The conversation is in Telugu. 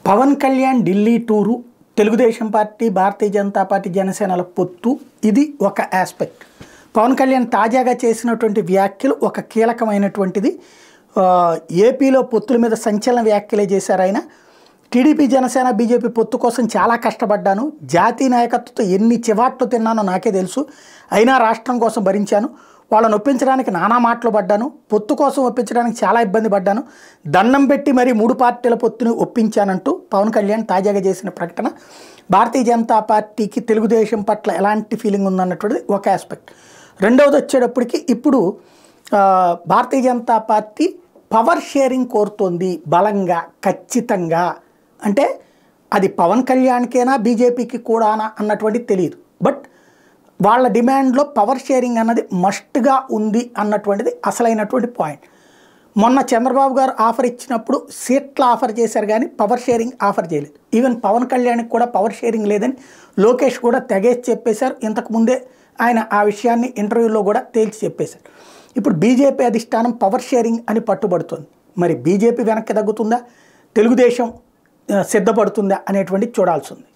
Pawan Kalyan Delhi tour, Telugu Desam party, Bharatiya Janata party, జనసేనల పొత్తు, ఇది ఒక ఆస్పెక్ట్. పవన్ కళ్యాణ్ తాజాగా చేసినటువంటి వ్యాఖ్యలు ఒక కీలకమైనటువంటిది. ఏపీలో పొత్తుల మీద సంచలన వ్యాఖ్యలే చేశారు ఆయన. టీడీపీ, జనసేన, బీజేపీ పొత్తు కోసం చాలా కష్టపడ్డాను, జాతీయ నాయకత్వంతో ఎన్ని చివాట్లు తిన్నానో నాకే తెలుసు, అయినా రాష్ట్రం కోసం భరించాను, వాళ్ళని ఒప్పించడానికి నానా మాటలు పడ్డాను, పొత్తు కోసం ఒప్పించడానికి చాలా ఇబ్బంది పడ్డాను, దండం పెట్టి మరీ 3 పార్టీల పొత్తుని ఒప్పించానంటూ పవన్ కళ్యాణ్ తాజాగా చేసిన ప్రకటన భారతీయ జనతా పార్టీకి తెలుగుదేశం పట్ల ఎలాంటి ఫీలింగ్ ఉందన్నటువంటిది ఒక ఆస్పెక్ట్. రెండవది వచ్చేటప్పటికి ఇప్పుడు Bharatiya Janata party power sharing కోరుతోంది బలంగా, ఖచ్చితంగా. అంటే అది పవన్ కళ్యాణ్కేనా బీజేపీకి కూడానా అన్నటువంటిది తెలియదు. బట్ వాళ్ళ డిమాండ్లో పవర్ షేరింగ్ అన్నది మస్ట్గా ఉంది అన్నటువంటిది అసలైనటువంటి పాయింట్. మొన్న చంద్రబాబు గారు ఆఫర్ ఇచ్చినప్పుడు సీట్ల ఆఫర్ చేశారు కానీ పవర్ షేరింగ్ ఆఫర్ చేయలేదు. ఈవెన్ పవన్ కళ్యాణ్కి కూడా పవర్ షేరింగ్ లేదని లోకేష్ కూడా తెగేసి చెప్పేశారు. ఇంతకుముందే ఆయన ఆ విషయాన్ని ఇంటర్వ్యూలో కూడా తేల్చి చెప్పేశారు. ఇప్పుడు బీజేపీ అధిష్టానం పవర్ షేరింగ్ అని పట్టుబడుతుంది. మరి బీజేపీ వెనక్కి తగ్గుతుందా, తెలుగుదేశం సిద్ధపడుతుందా అనేటువంటిది చూడాల్సి ఉంది.